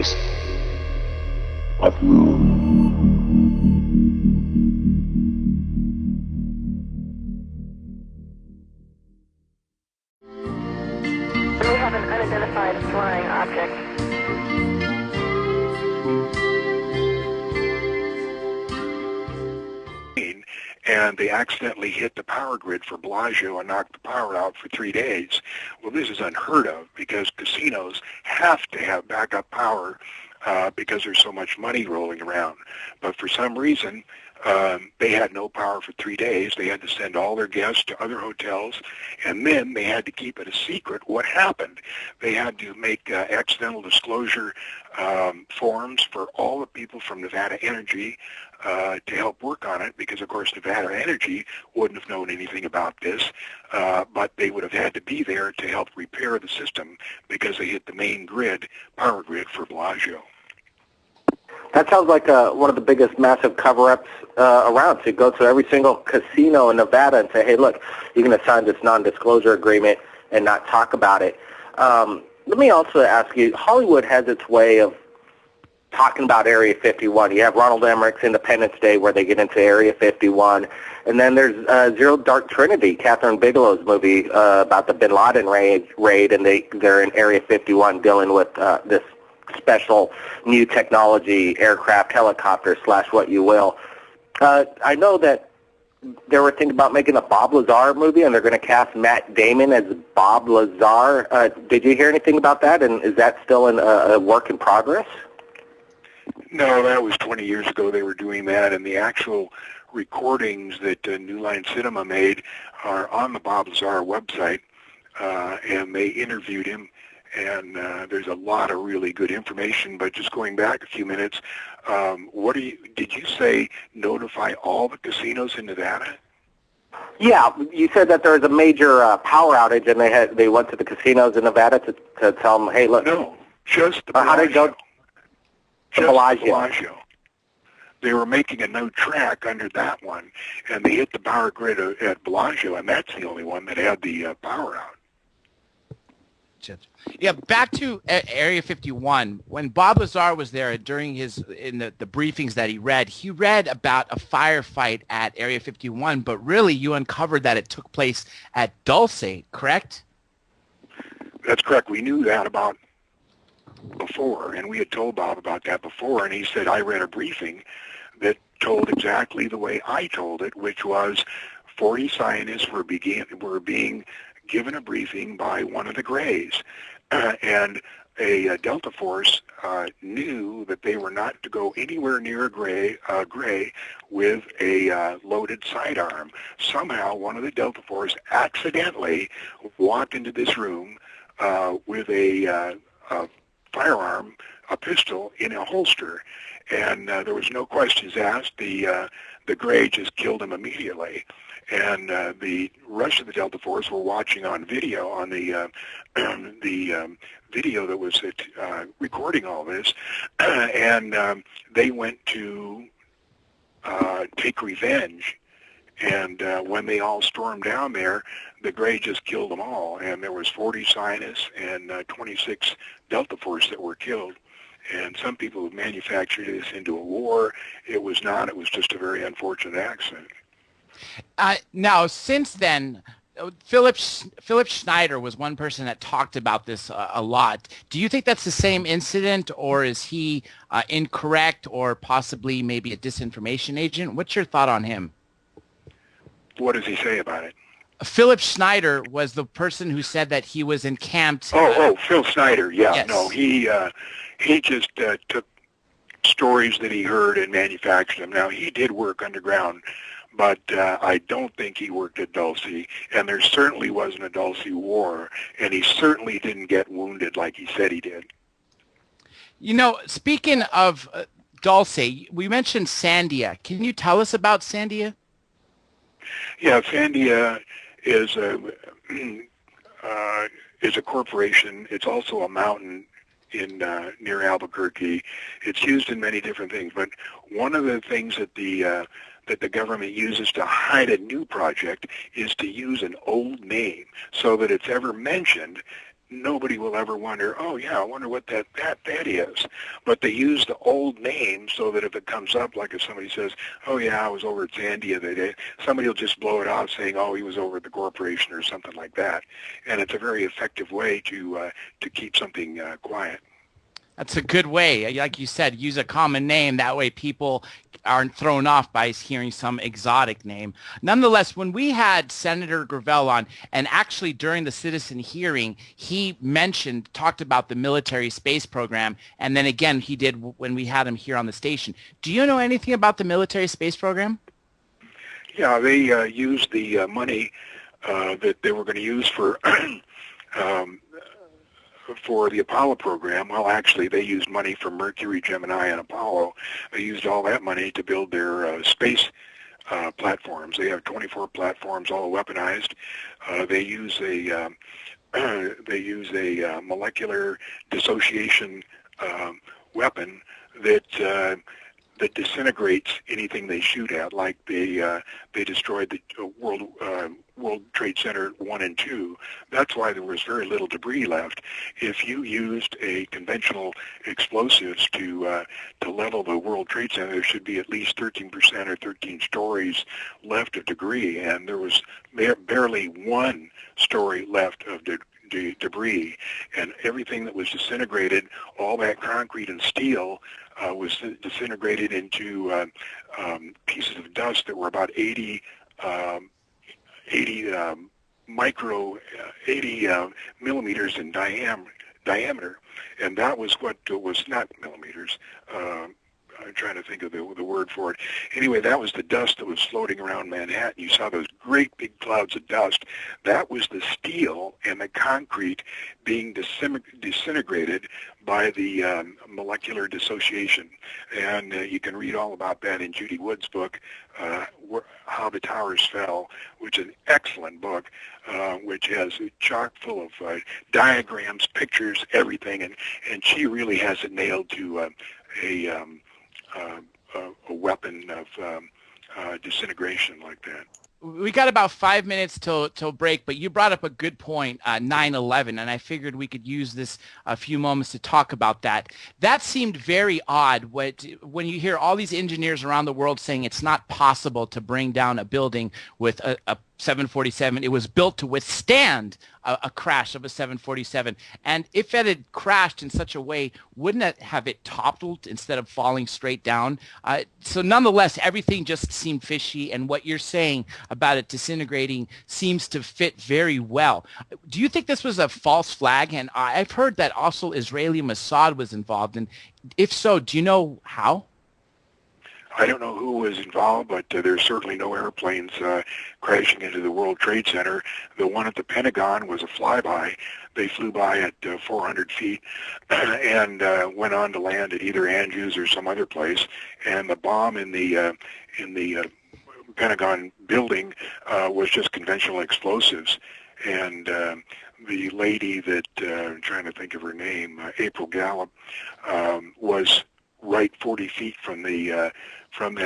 place. We have an unidentified flying object. And they accidentally hit the power grid for Bellagio and knocked the power out for 3 days. Well, this is unheard of because casinos have to have backup power because there's so much money rolling around. But for some reason, they had no power for 3 days. They had to send all their guests to other hotels, and then they had to keep it a secret what happened. They had to make accidental disclosure forms for all the people from Nevada Energy to help work on it, because of course Nevada Energy wouldn't have known anything about this, but they would have had to be there to help repair the system because they hit the main grid, power grid for Bellagio. That sounds like one of the biggest massive cover-ups around, to go to every single casino in Nevada and say, hey, look, you're going to sign this non-disclosure agreement and not talk about it. Let me also ask you, Hollywood has its way of talking about Area 51. You have Ronald Emmerich's Independence Day where they get into Area 51. And then there's Zero Dark Trinity, Catherine Bigelow's movie about the Bin Laden raid, and they're in Area 51 dealing with this special new technology, aircraft, helicopter, / what you will. I know that they were thinking about making a Bob Lazar movie, and they're going to cast Matt Damon as Bob Lazar. Did you hear anything about that, and is that still a work in progress? No, that was 20 years ago they were doing that, and the actual recordings that New Line Cinema made are on the Bob Lazar website, and they interviewed him, and there's a lot of really good information. But just going back a few minutes, did you say notify all the casinos in Nevada? Yeah, you said that there was a major power outage, and they went to the casinos in Nevada to tell them, hey, look. No, just the Bellagio. How did it go? Just Bellagio. They were making a no track under that one, and they hit the power grid at Bellagio, and that's the only one that had the power out. Yeah, back to Area 51. When Bob Lazar was there during the briefings that he read about a firefight at Area 51, but really you uncovered that it took place at Dulce, correct? That's correct. We knew that about before, and we had told Bob about that before, and he said, I read a briefing that told exactly the way I told it, which was 40 scientists were being given a briefing by one of the Greys, and a Delta Force knew that they were not to go anywhere near a Grey with a loaded sidearm. Somehow one of the Delta Force accidentally walked into this room with a firearm, a pistol, in a holster, and there was no questions asked. The Grey just killed him immediately, and the rest of the Delta Force were watching on video, on the video that was recording all this, and they went to take revenge. And when they all stormed down there, the Grey just killed them all, and there was 40 scientists and 26 Delta Force that were killed. And some people have manufactured this into a war. It was not. It was just a very unfortunate accident. Now, since then, Philip Schneider was one person that talked about this a lot. Do you think that's the same incident, or is he incorrect, or possibly maybe a disinformation agent? What's your thought on him? What does he say about it? Philip Schneider was the person who said that he was encamped. Phil Schneider. Yeah, yes. No, he just took stories that he heard and manufactured them. Now, he did work underground, but I don't think he worked at Dulce, and there certainly wasn't a Dulce war, and he certainly didn't get wounded like he said he did. You know, speaking of Dulce, we mentioned Sandia. Can you tell us about Sandia? Yeah, Sandia is a corporation. It's also a mountain in near Albuquerque. It's used in many different things, but one of the things that the government uses to hide a new project is to use an old name, so that it's ever mentioned, nobody will ever wonder, oh yeah, I wonder what that is. But they use the old name so that if it comes up, like if somebody says, oh yeah, I was over at Zandia the day, somebody will just blow it off saying, oh, he was over at the corporation or something like that. And it's a very effective way to keep something quiet. That's a good way. Like you said, use a common name. That way people aren't thrown off by hearing some exotic name. Nonetheless, when we had Senator Gravel on, and actually during the citizen hearing, he talked about the military space program, and then again he did when we had him here on the station. Do you know anything about the military space program? Yeah, they used the money that they were going to use um, for the Apollo program. Well, actually, they used money from Mercury, Gemini, and Apollo. They used all that money to build their space platforms. They have 24 platforms, all weaponized. They use a molecular dissociation weapon that disintegrates anything they shoot at. Like they destroyed the World Trade Center 1 and 2. That's why there was very little debris left. If you used a conventional explosives to level the World Trade Center, there should be at least 13% or 13 stories left of debris, and there was barely one story left of debris, and everything that was disintegrated, all that concrete and steel was disintegrated into pieces of dust that were about 80 millimeters in diameter, and that was what was not millimeters. I'm trying to think of the word for it. Anyway, that was the dust that was floating around Manhattan. You saw those great big clouds of dust. That was the steel and the concrete being disintegrated by the molecular dissociation. And you can read all about that in Judy Wood's book, How the Towers Fell, which is an excellent book, which has chock full of diagrams, pictures, everything. And she really has it nailed to a weapon of disintegration like that. We got about 5 minutes till break, but you brought up a good point, 9/11, and I figured we could use this a few moments to talk about that. That seemed very odd when you hear all these engineers around the world saying it's not possible to bring down a building with a 747. It was built to withstand a crash of a 747. And if it had crashed in such a way, wouldn't it have it toppled instead of falling straight down? So nonetheless, everything just seemed fishy. And what you're saying about it disintegrating seems to fit very well. Do you think this was a false flag? And I've heard that also Israeli Mossad was involved. And if so, do you know how? I don't know who was involved, but there's certainly no airplanes crashing into the World Trade Center. The one at the Pentagon was a flyby. They flew by at 400 feet and went on to land at either Andrews or some other place. And the bomb in the Pentagon building was just conventional explosives. And the lady that, I'm trying to think of her name, April Gallup, was right 40 feet from that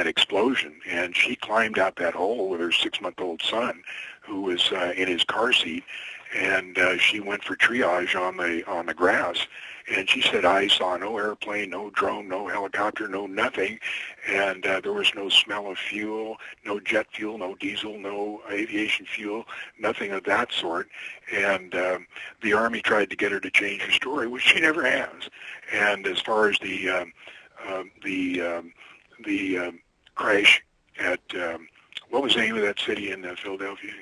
explosion, and she climbed out that hole with her 6-month-old son, who was in his car seat, and she went for triage on the grass. And she said, I saw no airplane, no drone, no helicopter, no nothing, and there was no smell of fuel, no jet fuel, no diesel, no aviation fuel, nothing of that sort. And the Army tried to get her to change her story, which she never has. And as far as the crash at, what was the name of that city in Philadelphia?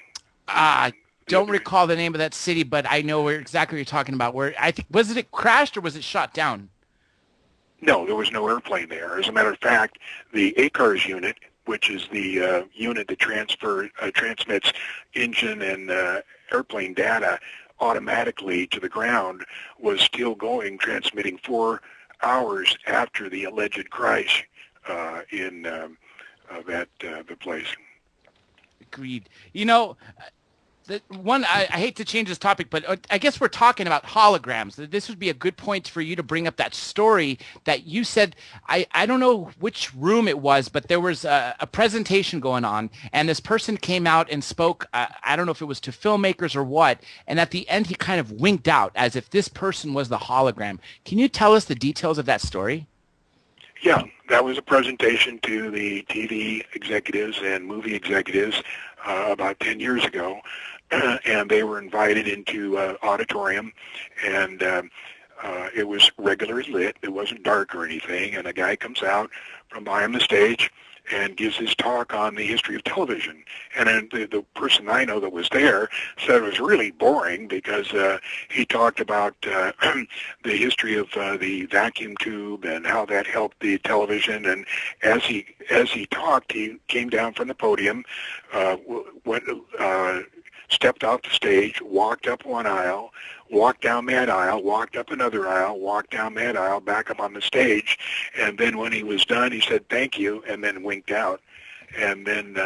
I don't recall the name of that city, but I know exactly what you're talking about. Where I think, was it crashed or was it shot down? No, there was no airplane there. As a matter of fact, the ACARS unit, which is the unit that transmits engine and airplane data automatically to the ground, was still going, transmitting 4 hours after the alleged crash in the place. Agreed. You know, I hate to change this topic, but I guess we're talking about holograms. This would be a good point for you to bring up that story that you said. I don't know which room it was, but there was a presentation going on, and this person came out and spoke. I don't know if it was to filmmakers or what, and at the end he kind of winked out as if this person was the hologram. Can you tell us the details of that story? Yeah, that was a presentation to the TV executives and movie executives about 10 years ago, and they were invited into auditorium, and it was regularly lit. It wasn't dark or anything, and a guy comes out from behind the stage and gives his talk on the history of television. And then the person I know that was there said it was really boring because he talked about the history of the vacuum tube and how that helped the television. And as he talked, he came down from the podium, stepped off the stage, walked up one aisle, walked down that aisle, walked up another aisle, walked down that aisle, back up on the stage, and then when he was done, he said thank you, and then winked out. And then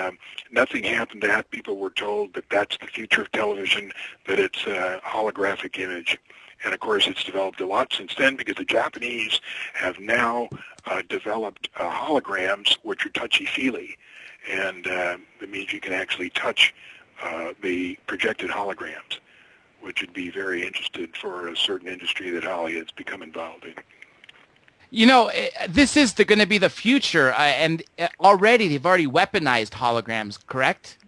nothing happened to that. People were told that that's the future of television, that it's a holographic image. And of course, it's developed a lot since then because the Japanese have now developed holograms, which are touchy-feely, and it means you can actually touch the projected holograms, which would be very interested for a certain industry that Hollywood's become involved in. You know, this is going to be the future, and already they've already weaponized holograms, correct?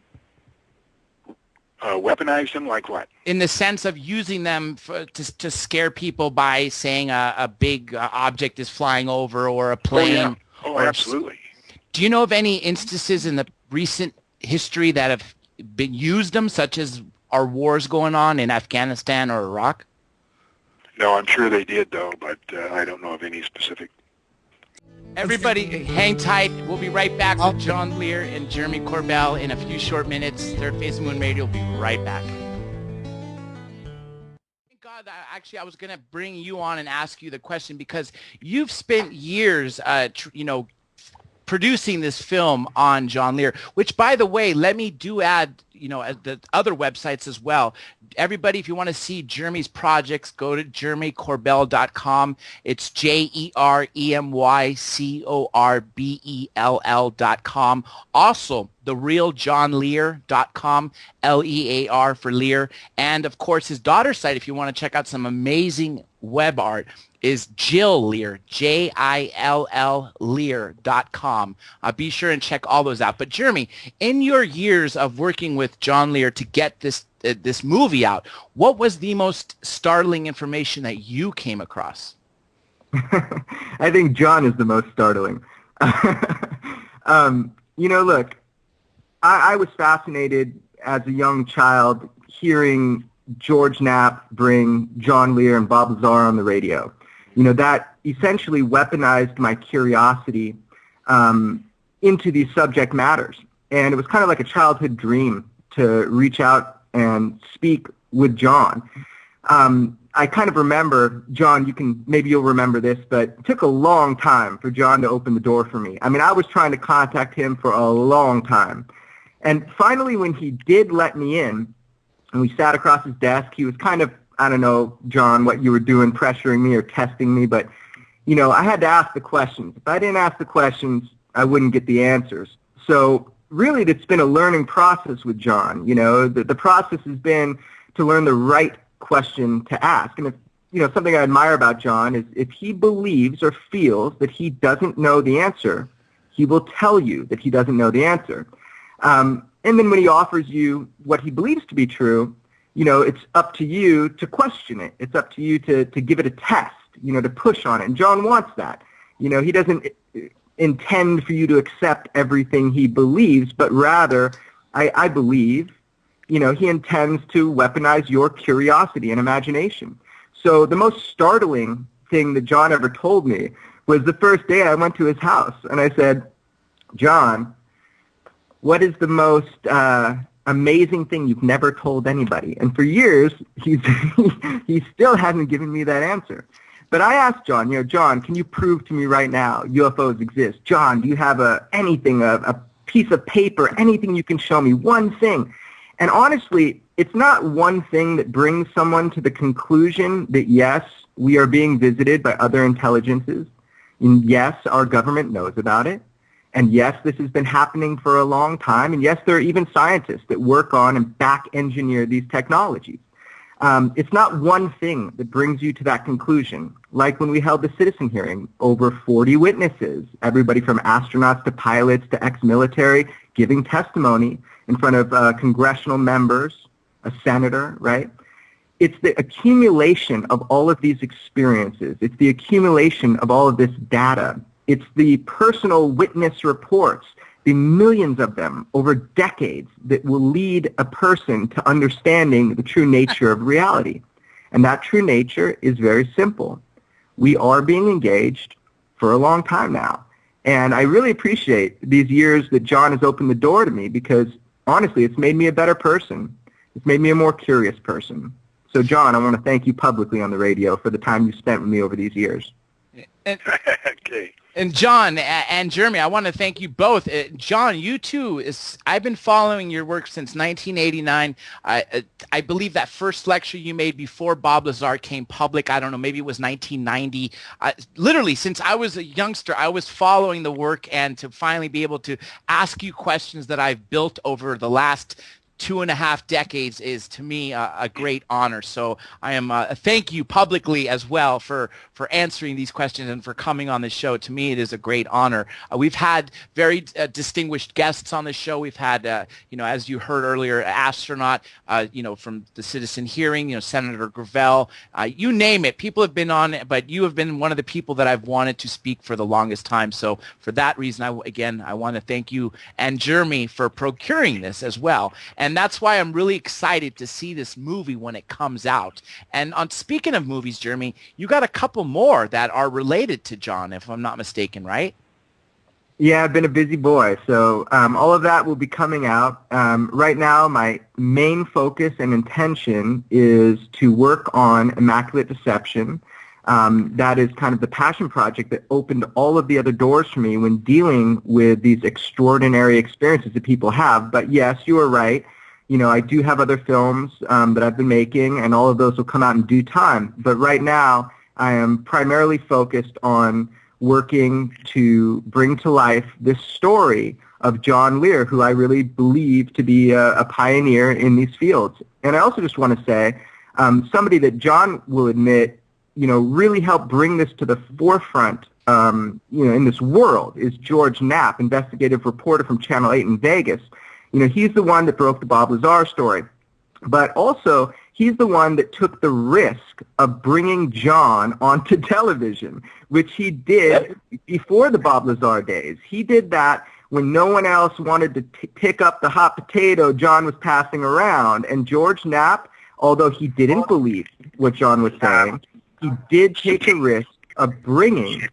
Weaponize them like what? In the sense of using them to scare people by saying a big object is flying over or a plane. Oh, absolutely. Do you know of any instances in the recent history that have been used them, such as our wars going on in Afghanistan or Iraq? No, I'm sure they did, though, but I don't know of any specific. Everybody, hang tight. We'll be right back with John Lear and Jeremy Corbell in a few short minutes. Third Phase of Moon Radio will be right back. Thank God, actually, I was going to bring you on and ask you the question because you've spent years, producing this film on John Lear, which, by the way, let me add, the other websites as well. Everybody, if you want to see Jeremy's projects, go to jeremycorbell.com. It's JEREMYCORBELL.com. Also, therealjohnlear.com, Lear for Lear. And, of course, his daughter's site, if you want to check out some amazing web art, is Jill Lear, JILL Lear.com. Be sure and check all those out. But Jeremy, in your years of working with John Lear to get this movie out, what was the most startling information that you came across? I think John is the most startling. Look, I was fascinated as a young child hearing George Knapp bring John Lear and Bob Lazar on the radio. That essentially weaponized my curiosity into these subject matters. And it was kind of like a childhood dream to reach out and speak with John. I kind of remember, John, maybe you'll remember this, but it took a long time for John to open the door for me. I mean, I was trying to contact him for a long time. And finally, when he did let me in, and we sat across his desk, he was kind of, I don't know, John, what you were doing, pressuring me or testing me, but, I had to ask the questions. If I didn't ask the questions, I wouldn't get the answers. So really, it's been a learning process with John. The process has been to learn the right question to ask. And if, something I admire about John is if he believes or feels that he doesn't know the answer, he will tell you that he doesn't know the answer. And then when he offers you what he believes to be true, it's up to you to question it. It's up to you to give it a test, to push on it. And John wants that. He doesn't intend for you to accept everything he believes, but rather, I believe, he intends to weaponize your curiosity and imagination. So the most startling thing that John ever told me was the first day I went to his house, and I said, John, what is the most amazing thing you've never told anybody? And for years, he still hasn't given me that answer. But I asked John, John, can you prove to me right now UFOs exist? John, do you have anything, a piece of paper, anything you can show me, one thing? And honestly, it's not one thing that brings someone to the conclusion that, yes, we are being visited by other intelligences, and yes, our government knows about it, and yes, this has been happening for a long time, and yes, there are even scientists that work on and back engineer these technologies. It's not one thing that brings you to that conclusion. Like when we held the citizen hearing, over 40 witnesses, everybody from astronauts to pilots to ex-military, giving testimony in front of congressional members, a senator, right? It's the accumulation of all of these experiences. It's the accumulation of all of this data. It's the personal witness reports, the millions of them over decades, that will lead a person to understanding the true nature of reality. And that true nature is very simple. We are being engaged for a long time now. And I really appreciate these years that John has opened the door to me, because honestly, it's made me a better person. It's made me a more curious person. So John, I want to thank you publicly on the radio for the time you spent with me over these years. Okay. And John and Jeremy, I want to thank you both. John, you too. I've been following your work since 1989. I believe that first lecture you made before Bob Lazar came public, I don't know, maybe it was 1990. Literally, since I was a youngster, I was following the work, and to finally be able to ask you questions that I've built over the last 2.5 decades is, to me, a great honor. So I am thank you publicly as well for answering these questions and for coming on the show. To me, it is a great honor. We've had very distinguished guests on the show. We've had, as you heard earlier, astronaut, from the Citizen Hearing, Senator Gravel, you name it. People have been on, but you have been one of the people that I've wanted to speak for the longest time. So for that reason, I want to thank you and Jeremy for procuring this as well. And that's why I'm really excited to see this movie when it comes out. And speaking of movies, Jeremy, you got a couple more that are related to John, if I'm not mistaken, right? Yeah, I've been a busy boy, so all of that will be coming out. Right now, my main focus and intention is to work on Immaculate Deception. That is kind of the passion project that opened all of the other doors for me when dealing with these extraordinary experiences that people have. But yes, you are right. I do have other films that I've been making, and all of those will come out in due time. But right now, I am primarily focused on working to bring to life this story of John Lear, who I really believe to be a pioneer in these fields. And I also just want to say, somebody that John will admit, really helped bring this to the forefront, in this world, is George Knapp, investigative reporter from Channel 8 in Vegas. He's the one that broke the Bob Lazar story. But also, he's the one that took the risk of bringing John onto television, which he did before the Bob Lazar days. He did that when no one else wanted to pick up the hot potato John was passing around. And George Knapp, although he didn't believe what John was saying, he did take the risk of bringing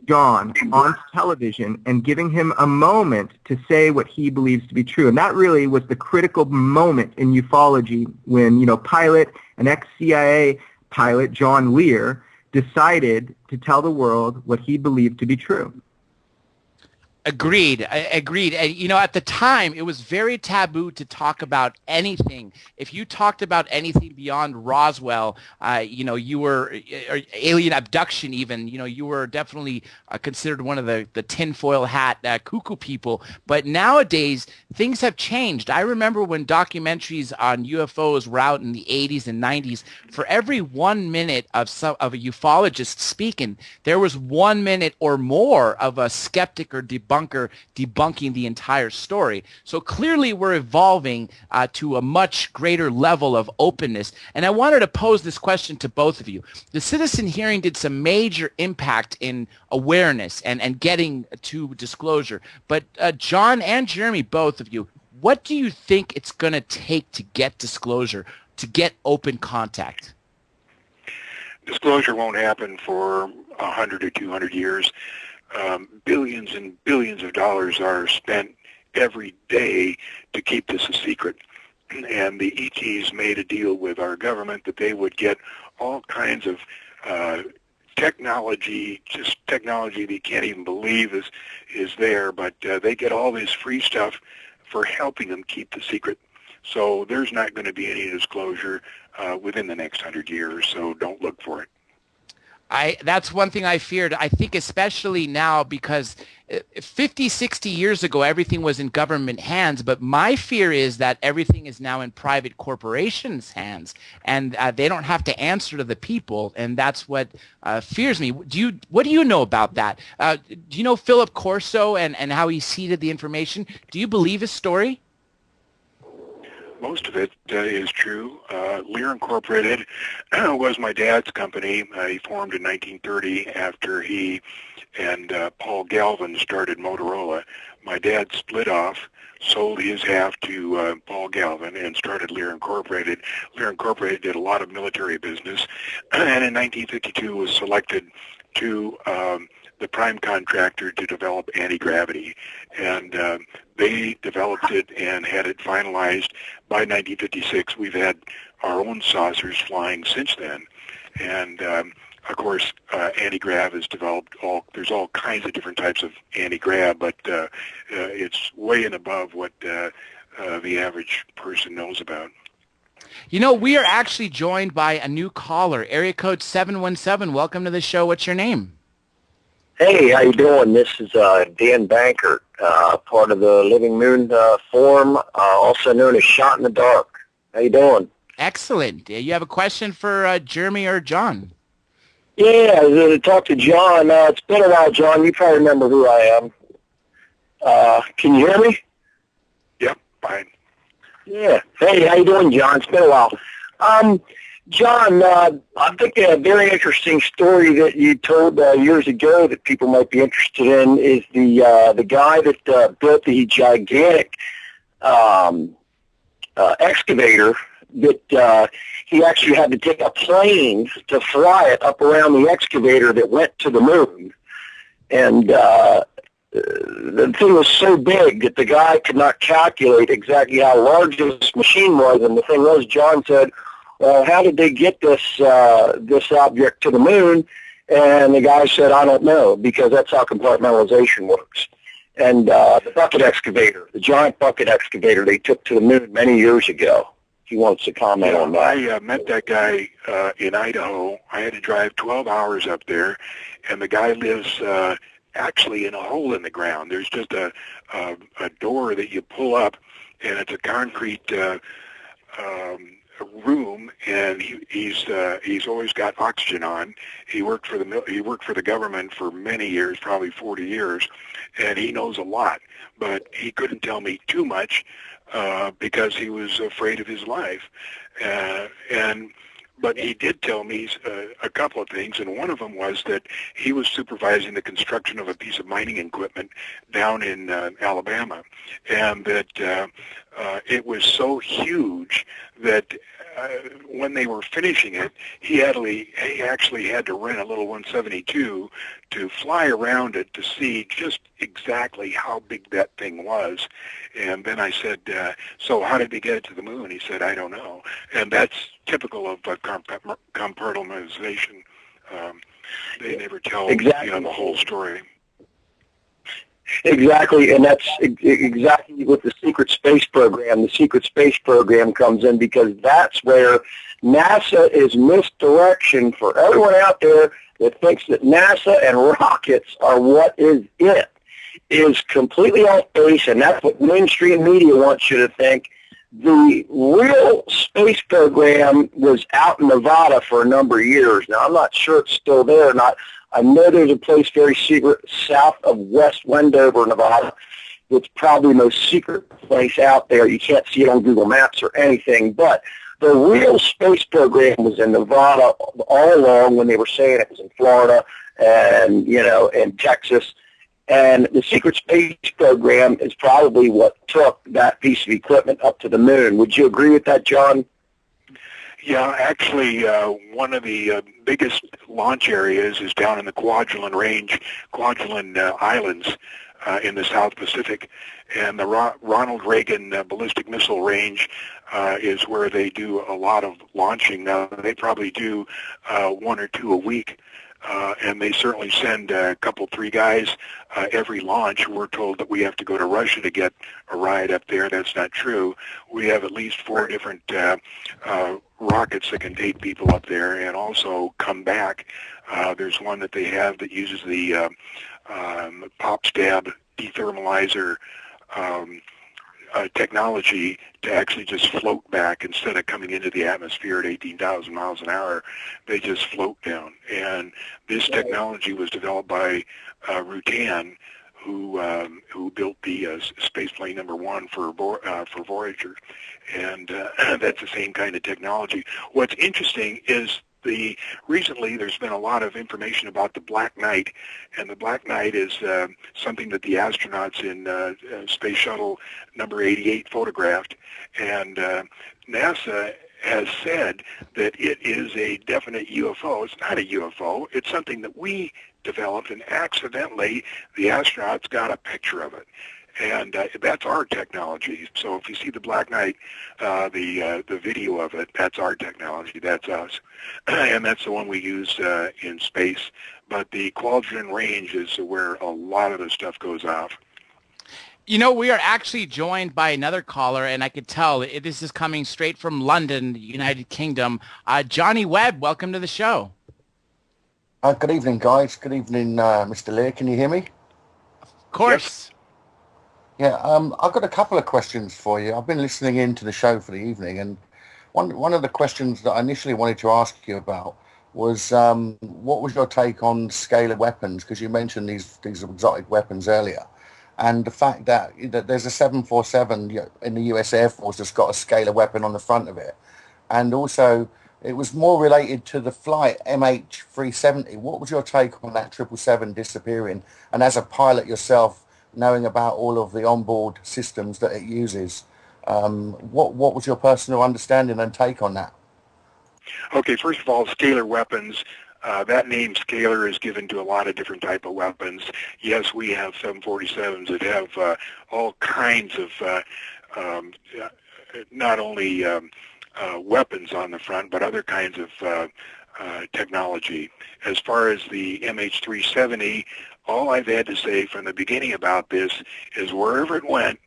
John on television and giving him a moment to say what he believes to be true. And that really was the critical moment in ufology when, pilot, an ex-CIA pilot, John Lear, decided to tell the world what he believed to be true. Agreed. Agreed. And, at the time, it was very taboo to talk about anything. If you talked about anything beyond Roswell, you were alien abduction even, you were definitely considered one of the tinfoil hat cuckoo people. But nowadays, things have changed. I remember when documentaries on UFOs were out in the 80s and 90s, for every 1 minute of a ufologist speaking, there was 1 minute or more of a skeptic or debunking the entire story. So clearly we're evolving to a much greater level of openness. And I wanted to pose this question to both of you. The Citizen Hearing did some major impact in awareness and getting to disclosure. But John and Jeremy, both of you, what do you think it's going to take to get disclosure, to get open contact? Disclosure won't happen for 100 or 200 years. Billions and billions of dollars are spent every day to keep this a secret. And the ETs made a deal with our government that they would get all kinds of technology, just technology that you can't even believe is there, but they get all this free stuff for helping them keep the secret. So there's not going to be any disclosure within the next 100 years, so don't look for it. That's one thing I feared. I think especially now because 50, 60 years ago, everything was in government hands. But my fear is that everything is now in private corporations' hands, and they don't have to answer to the people. And that's what fears me. What do you know about that? Do you know Philip Corso and how he seeded the information? Do you believe his story? Most of it is true. Lear Incorporated was my dad's company. He formed in 1930 after he and Paul Galvin started Motorola. My dad split off, sold his half to Paul Galvin, and started Lear Incorporated. Lear Incorporated did a lot of military business, and in 1952 was selected to the prime contractor to develop anti-gravity, and they developed it and had it finalized by 1956. We've had our own saucers flying since then, and of course anti-grav is developed. There's all kinds of different types of anti-grav, but it's way and above what the average person knows about. You know, we are actually joined by a new caller, area code 717. Welcome to the show. What's your name? Hey, how you doing? This is Dan Bankert, part of the Living Moon Forum, also known as Shot in the Dark. How you doing? Excellent. You have a question for Jeremy or John? Yeah, I was going to talk to John. It's been a while, John. You probably remember who I am. Can you hear me? Yep, fine. Yeah. Hey, how you doing, John? It's been a while. John, I think a very interesting story that you told years ago that people might be interested in is the guy that built the gigantic excavator that he actually had to take a plane to fly it up around the excavator that went to the moon. And the thing was so big that the guy could not calculate exactly how large this machine was. And the thing was, John said, well, how did they get this object to the moon? And the guy said, I don't know, because that's how compartmentalization works. And the bucket excavator, the giant bucket excavator they took to the moon many years ago. He wants to comment on that. I met that guy in Idaho. I had to drive 12 hours up there, and the guy lives actually in a hole in the ground. There's just a door that you pull up, and it's a concrete room, and he's always got oxygen on. He worked for the government for many years, probably 40 years, and he knows a lot. But he couldn't tell me too much because he was afraid of his life. But he did tell me a couple of things, and one of them was that he was supervising the construction of a piece of mining equipment down in Alabama, and that it was so huge that when they were finishing it, he actually had to rent a little 172 to fly around it to see just exactly how big that thing was. And then I said, so how did they get it to the moon? He said, I don't know. And that's typical of compartmentalization. They never tell the whole story. Exactly, and that's exactly what the secret space program, comes in, because that's where NASA is misdirection for everyone out there that thinks that NASA and rockets are what is it. Is completely off base, and that's what mainstream media wants you to think. The real space program was out in Nevada for a number of years. Now, I'm not sure it's still there or not. I know there's a place very secret south of West Wendover, Nevada. It's probably the most secret place out there. You can't see it on Google Maps or anything. But the real space program was in Nevada all along when they were saying it was in Florida and, in Texas. And the secret space program is probably what took that piece of equipment up to the moon. Would you agree with that, John? Yeah, actually, one of the biggest launch areas is down in the Kwajalein Islands in the South Pacific, and the Ronald Reagan Ballistic Missile Range is where they do a lot of launching. Now, they probably do 1 or 2 a week, and they certainly send a couple, 3 guys every launch. We're told that we have to go to Russia to get a ride up there. That's not true. We have at least 4 different rockets that can take people up there and also come back. There's one that they have that uses the pop stab dethermalizer technology to actually just float back instead of coming into the atmosphere at 18,000 miles an hour. They just float down. And this technology was developed by Rutan, who built the space plane number 1 for Voyager. And that's the same kind of technology. What's interesting is recently there's been a lot of information about the Black Knight, and the Black Knight is something that the astronauts in Space Shuttle number 88 photographed, and NASA has said that it is a definite UFO. It's not a UFO. It's something that we developed, and accidentally the astronauts got a picture of it. And that's our technology. So if you see the Black Knight, the video of it, that's our technology. That's us. And that's the one we use in space. But the Quadrant range is where a lot of the stuff goes off. You know, we are actually joined by another caller, and I could tell this is coming straight from London, United Kingdom. Johnny Webb, welcome to the show. Good evening, guys. Good evening, Mr. Lear. Can you hear me? Of course. Yeah, I've got a couple of questions for you. I've been listening in to the show for the evening, and one of the questions that I initially wanted to ask you about was what was your take on scalar weapons? Because you mentioned these exotic weapons earlier, and the fact that there's a 747 in the U.S. Air Force that's got a scalar weapon on the front of it, and also it was more related to the flight MH370. What was your take on that 777 disappearing? And as a pilot yourself, knowing about all of the onboard systems that it uses, what was your personal understanding and take on that? Okay, first of all, scalar weapons. That name scalar is given to a lot of different type of weapons. Yes, we have 747s that have all kinds of not only weapons on the front, but other kinds of technology. As far as the MH370, all I've had to say from the beginning about this is wherever it went,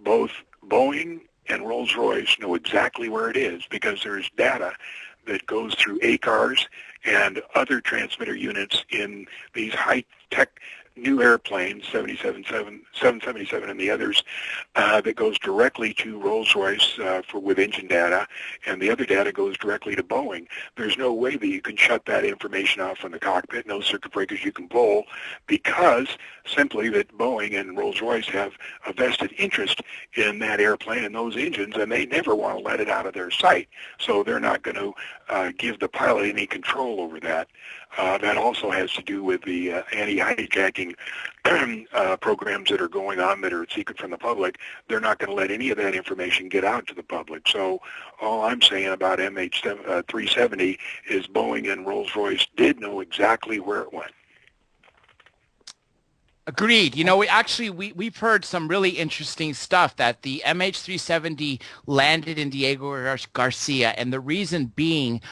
both Boeing and Rolls-Royce know exactly where it is because there's data that goes through ACARS and other transmitter units in these high-tech new airplanes, 777 and the others, that goes directly to Rolls-Royce with engine data, and the other data goes directly to Boeing. There's no way that you can shut that information off from the cockpit, no circuit breakers you can pull, because simply that Boeing and Rolls-Royce have a vested interest in that airplane and those engines, and they never want to let it out of their sight. So they're not going to give the pilot any control over that. That also has to do with the anti-hijacking programs that are going on that are secret from the public. They're not going to let any of that information get out to the public. So all I'm saying about MH370 is Boeing and Rolls-Royce did know exactly where it went. Agreed. You know, we've heard some really interesting stuff that the MH370 landed in Diego Garcia, and the reason being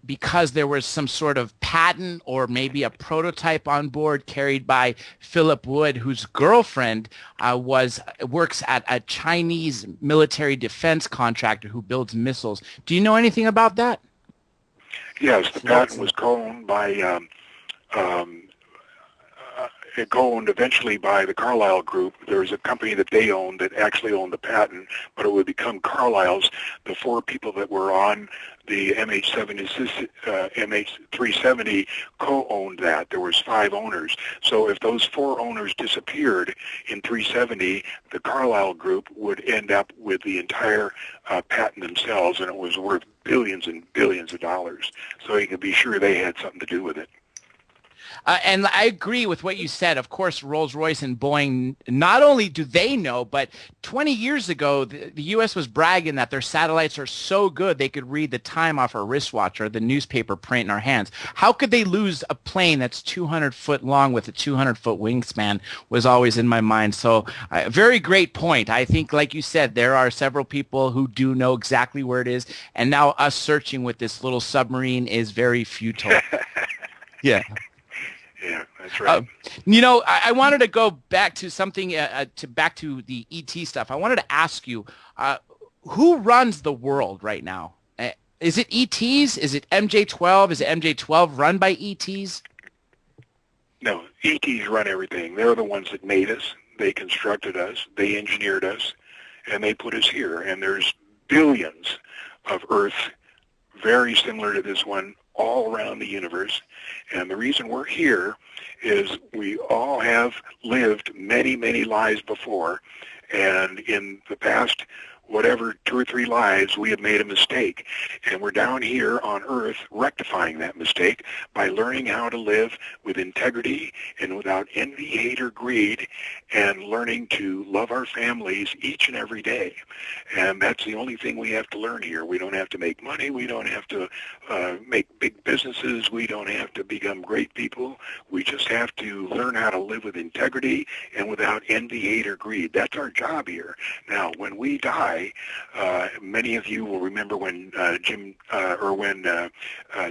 because there was some sort of patent or maybe a prototype on board carried by Philip Wood, whose girlfriend works at a Chinese military defense contractor who builds missiles. Do you know anything about that? Yes, the patent was co-owned by co-owned eventually by the Carlyle Group. There was a company that they owned that actually owned the patent, but it would become Carlyle's. The 4 people that were on the MH370 co-owned that. There was 5 owners. So if those 4 owners disappeared in 370, the Carlyle Group would end up with the entire patent themselves, and it was worth billions and billions of dollars. So you can be sure they had something to do with it. And I agree with what you said. Of course, Rolls-Royce and Boeing, not only do they know, but 20 years ago, the U.S. was bragging that their satellites are so good they could read the time off our wristwatch or the newspaper print in our hands. How could they lose a plane that's 200 foot long with a 200-foot wingspan was always in my mind. So very great point. I think, like you said, there are several people who do know exactly where it is. And now us searching with this little submarine is very futile. Yeah. Yeah, that's right. I wanted to go back to something, back to the ET stuff. I wanted to ask you, who runs the world right now? Is it ETs? Is it MJ-12? Is it MJ-12 run by ETs? No, ETs run everything. They're the ones that made us. They constructed us. They engineered us, and they put us here. And there's billions of Earth very similar to this one all around the universe. And the reason we're here is we all have lived many, many lives before. And in the past, whatever 2 or 3 lives, we have made a mistake. And we're down here on Earth rectifying that mistake by learning how to live with integrity and without envy, hate, or greed, and learning to love our families each and every day. And that's the only thing we have to learn here. We don't have to make money. We don't have to make big businesses. We don't have to become great people. We just have to learn how to live with integrity and without envy, hate, or greed. That's our job here. Now, when we die, many of you will remember when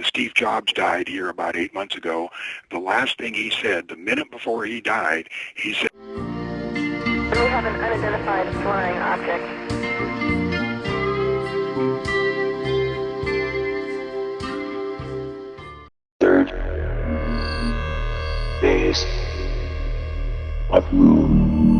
Steve Jobs died here about 8 months ago. The last thing he said, the minute before he died, he said, We have an unidentified flying object. Third phase of moon.